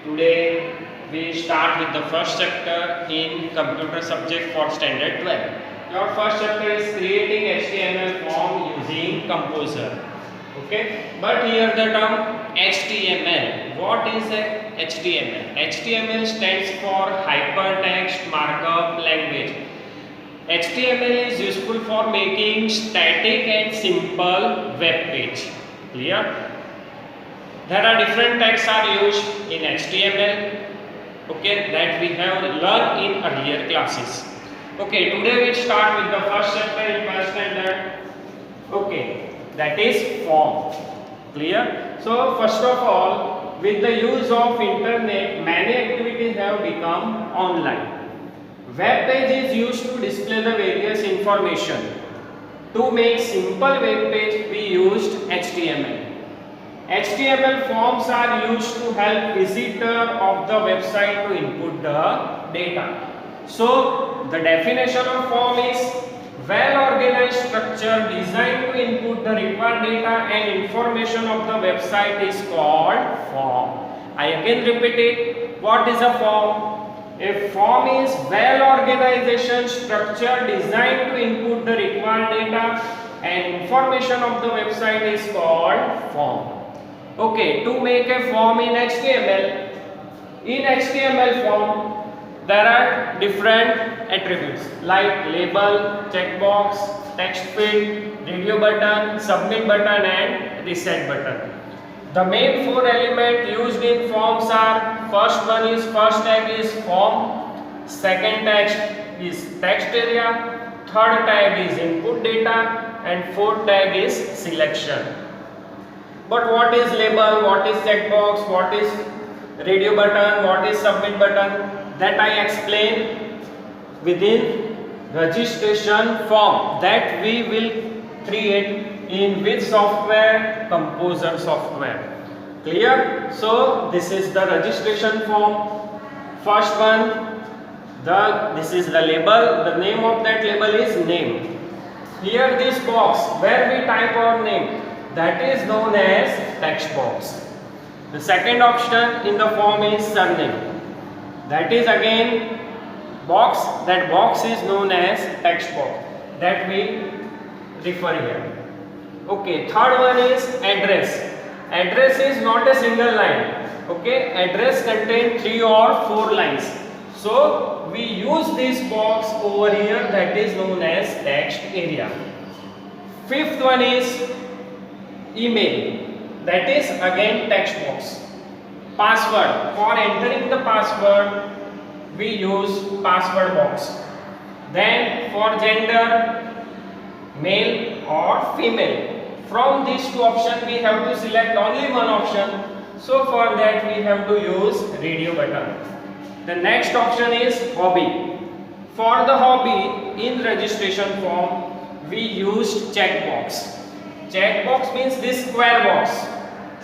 Today we start with the first chapter in computer subject for standard 12. Your first chapter is creating HTML form using Composer. Okay, but here the term HTML. What is HTML? HTML stands for Hypertext Markup Language. HTML is useful for making static and simple web page. Clear? There are different tags are used in HTML. Okay, that we have learned in earlier classes. Okay, today we start with the first chapter in first standard. Okay, that is form. Clear? So first of all, with the use of internet, many activities have become online. Web page is used to display the various information. To make simple web page, we used HTML. HTML forms are used to help visitor of the website to input the data. So the definition of form is well-organized structure designed to input the required data and information of the website is called form. I again repeat it. What is a form? A form is well-organized structure designed to input the required data and information of the website is called form. Okay, to make a form in HTML form, there are different attributes like label, checkbox, text field, radio button, submit button and reset button. The main four elements used in forms are first tag is form, second tag is text area, third tag is input data and fourth tag is selection. But what is label, what is checkbox, what is radio button, what is submit button, that I explain within registration form that we will create in which software? Composer software. Clear? So this is the registration form. First one, this is the label. The name of that label is name. Here this box where we type our name, that is known as text box. The second option in the form is surname. That is again box. That box is known as text box. That we refer here. Okay, third one is address. Address is not a single line. Okay, address contains 3 or 4 lines. So we use this box over here, that is known as text area. Fifth one is email. That is again text box. Password. For entering the password, we use password box. Then for gender, male or female. From these two options we have to select only one option. So for that we have to use radio button. The next option is hobby. For the hobby in registration form we used checkbox. Checkbox means this square box.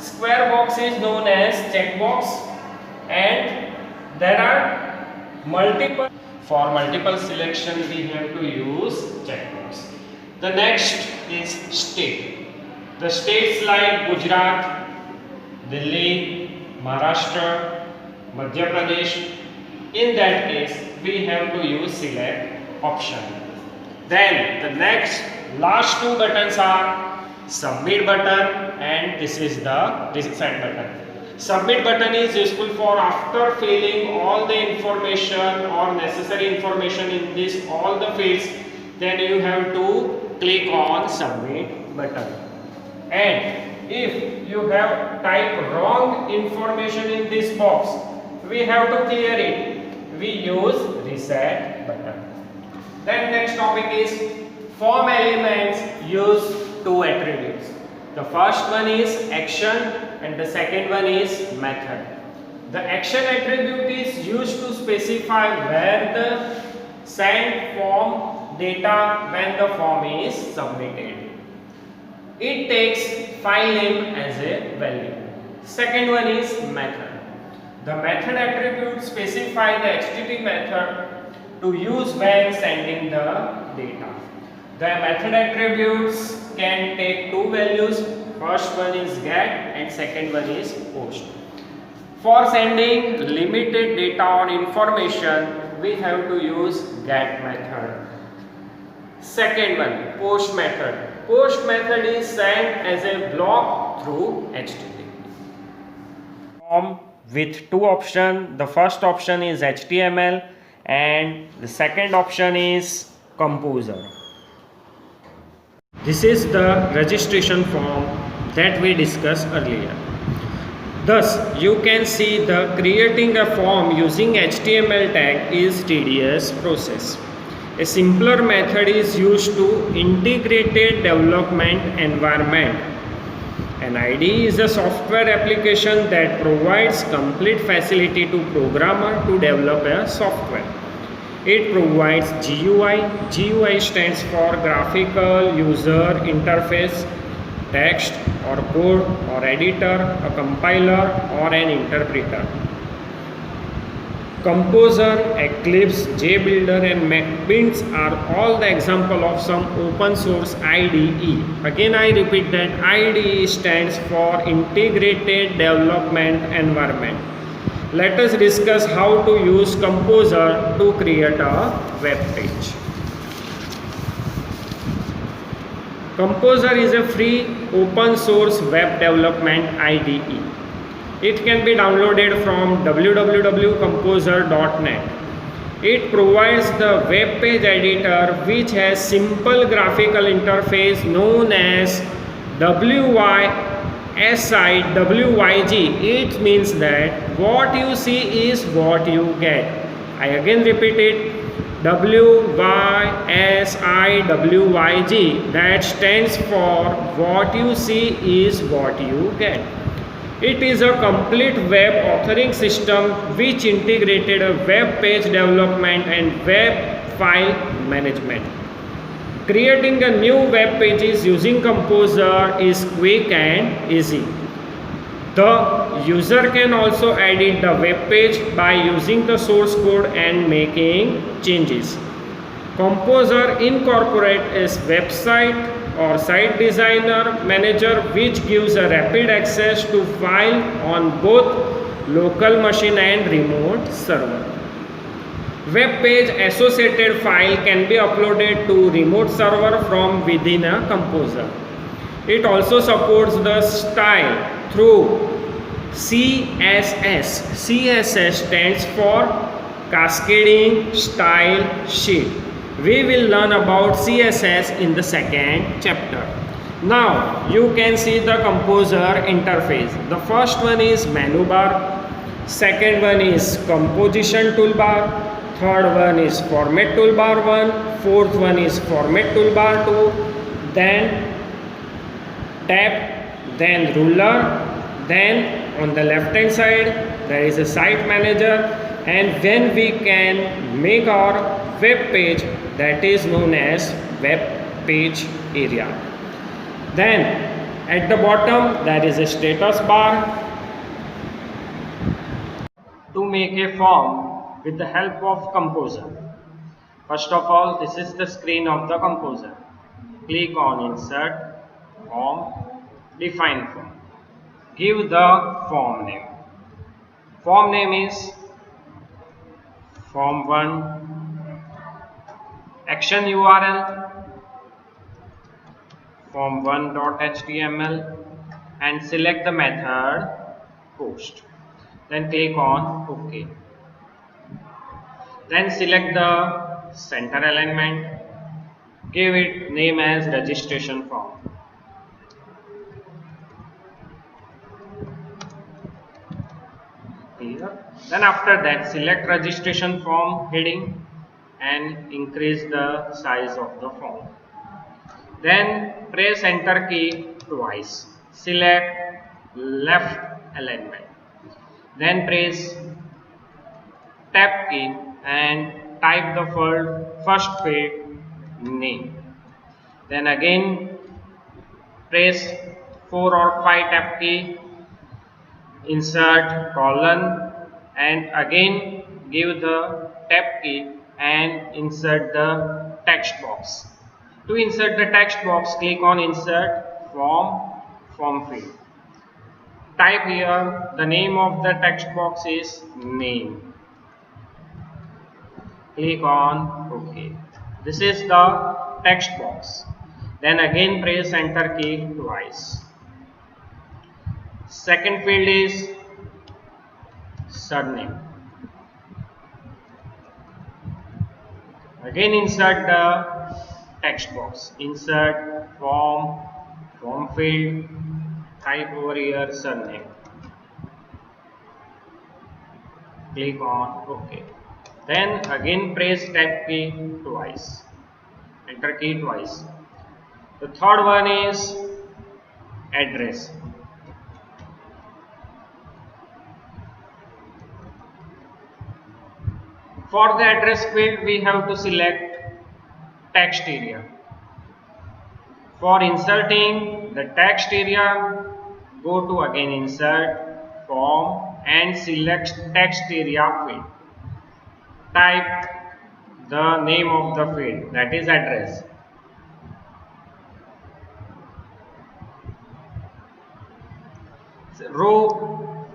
Square box is known as checkbox and there are multiple. For multiple selection we have to use checkbox. The next is state. The states like Gujarat, Delhi, Maharashtra, Madhya Pradesh. In that case, we have to use select option. Then the last two buttons are submit button and this is the reset button. Submit button is useful for after filling all the information or necessary information in this all the fields, then you have to click on submit button. And if you have typed wrong information in this box, we have to clear it. We use reset button. Then next topic is form elements use two attributes. The first one is action and the second one is method. The action attribute is used to specify where the send form data when the form is submitted. It takes file name as a value. Second one is method. The method attribute specify the HTTP method to use when sending the data. The method attributes can take two values. First one is get and second one is post. For sending limited data or information, we have to use get method. Second one, post method. Post method is sent as a block through HTTP. Form with two options. The first option is HTML and the second option is Composer. This is the registration form that we discussed earlier. Thus, you can see the creating a form using HTML tag is tedious process. A simpler method is used to integrated development environment. An IDE is a software application that provides complete facility to programmer to develop a software. It provides GUI. GUI stands for graphical user interface, text or code or editor, a compiler or an interpreter. Composer, Eclipse, JBuilder and MacBeans are all the example of some open source IDE. Again I repeat that IDE stands for Integrated Development Environment. Let us discuss how to use Composer to create a web page. Composer is a free open source web development IDE. It can be downloaded from www.composer.net. It provides the web page editor which has simple graphical interface known as WYSIWYG. It means that what you see is what you get. I again repeat it. WYSIWYG, that stands for what you see is what you get. It is a complete web authoring system which integrated a web page development and web file management. Creating a new web pages using Composer is quick and easy. The user can also edit the web page by using the source code and making changes. Composer incorporates a website or site designer manager which gives a rapid access to file on both local machine and remote server. Web page associated file can be uploaded to remote server from within a Composer. It also supports the style through CSS. CSS stands for Cascading Style Sheet. We will learn about CSS in the second chapter. Now you can see the Composer interface. The first one is menu bar, second one is composition toolbar, third one is format toolbar 1, fourth one is format toolbar 2, then tab, then ruler, then on the left hand side there is a site manager, and when we can make our web page, that is known as web page area. Then at the bottom there is a status bar. To make a form with the help of Composer, first of all, this is the screen of the Composer. Click on Insert, Form, Define Form. Give the form name. Form name is Form 1, action URL form1.html, and select the method post. Then click on OK. Then select the center alignment. Give it name as registration form. Clear? Then after that, select registration form heading and increase the size of the form. Then press enter key twice. Select left alignment. Then press tab key and type the first field name. Then again press 4 or 5 tab key, insert colon, and again give the tab key and insert the text box. To insert the text box, click on Insert Form Field. Type here, the name of the text box is name. Click on OK. This is the text box. Then again press enter key twice. Second field is surname. Again insert the text box. Insert form field, type over here surname. Click on OK. Then again press tab key twice. Enter key twice. The third one is address. For the address field, we have to select text area. For inserting the text area, go to again insert form and select text area field. Type the name of the field, that is address. Row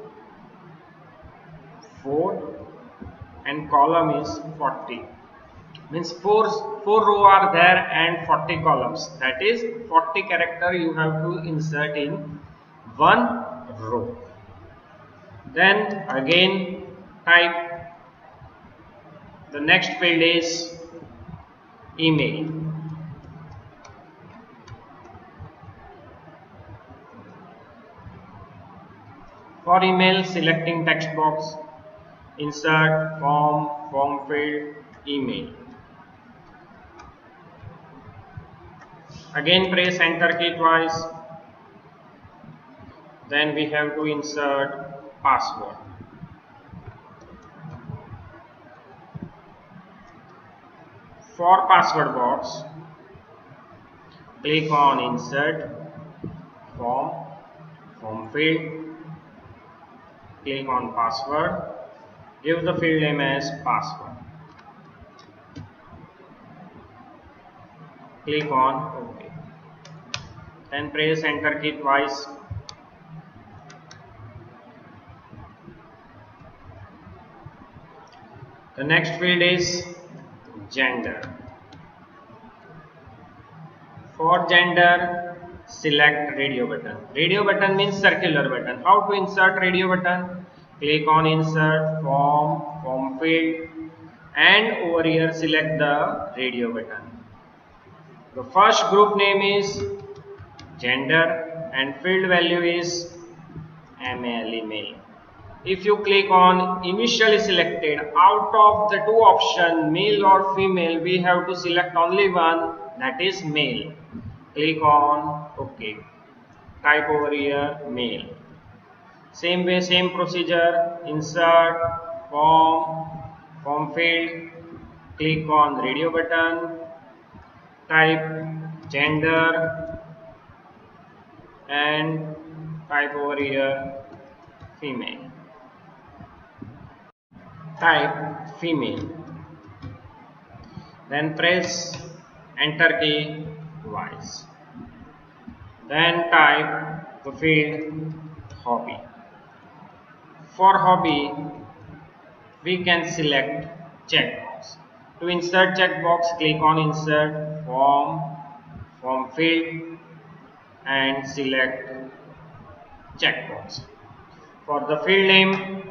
4 and column is 40. Means 4 row are there and 40 columns. That is 40 character you have to insert in one row. Then again type. The next field is email. For email, selecting text box, insert form field, email. Again press enter key twice. Then we have to insert password. For password box, click on insert form field, click on password, give the field name as password, click on OK, then press enter key twice. The next field is gender. For gender, select radio button. Radio button means circular button. How to insert radio button? Click on insert form field and over here select the radio button. The first group name is gender and field value is male. If you click on initially selected, out of the two options male or female, we have to select only one, that is male. Click on OK. Type over here male. Same way, same procedure, insert form field, click on radio button, type gender and type over here female. Type female, then press enter key twice, then type the field hobby. For hobby, we can select checkbox. To insert checkbox, click on insert form field and select checkbox. For the field name,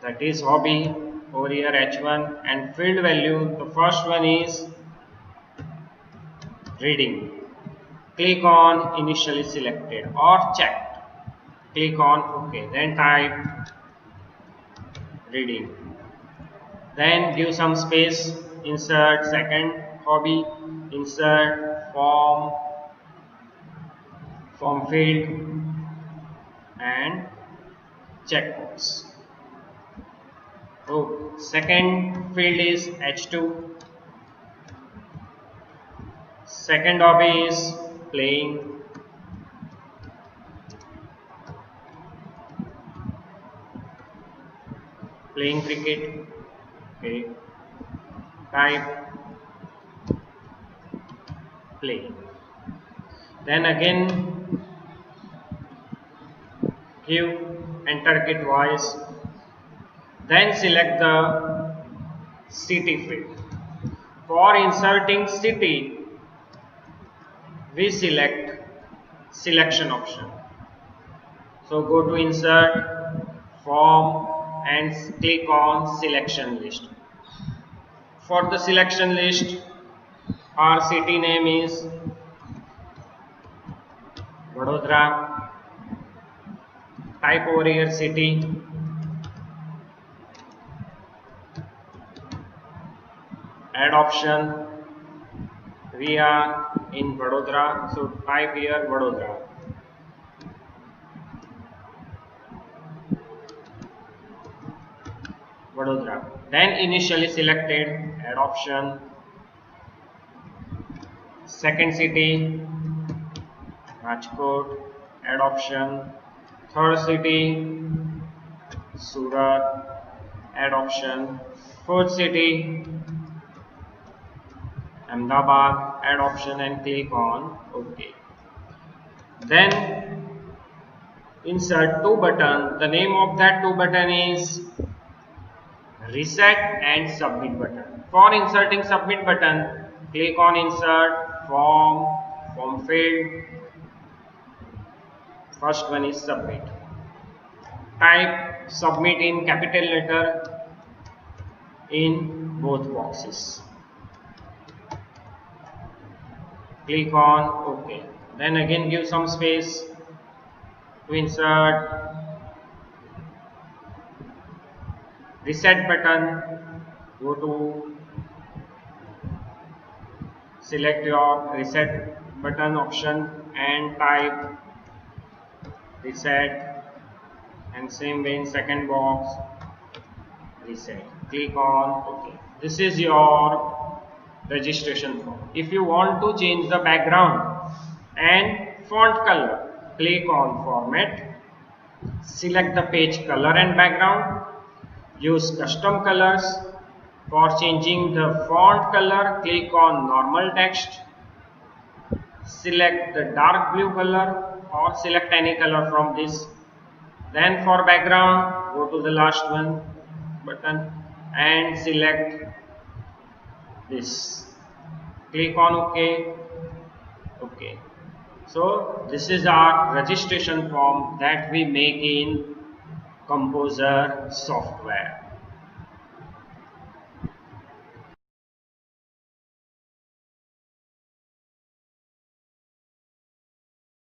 that is hobby, over here H1, and field value, the first one is reading. Click on initially selected or checked. Click on OK. Then type reading. Then give some space. Insert second hobby. Insert form field and checkbox. Oh, second field is H2. Second hobby is playing. Playing cricket. Okay. Type play. Then again give enter kit voice, then select the city field. For inserting city, we select selection option. So go to insert, form and click on selection list. For the selection list, our city name is Vadodara. Type over here city. Add option. We are in Vadodara, so type here Vadodara. Vadodara. Then initially selected, add option. Second city, Rajkot, add option. Third city, Surat, add option. Fourth city, Ahmedabad, add option and click on OK. Then insert two button. The name of that two button is reset and submit button. For inserting submit button, click on insert, form field. First one is submit. Type submit in capital letter in both boxes. Click on OK. Then again give some space to insert. Reset button, go to select your reset button option and type reset, and same way in second box reset. Click on OK. This is your registration form. If you want to change the background and font color, click on format, select the page color and background. Use custom colors. For changing the font color, click on normal text. Select the dark blue color or select any color from this. Then for background, go to the last one button and select this. Click on OK. OK. So this is our registration form that we make in Composer software.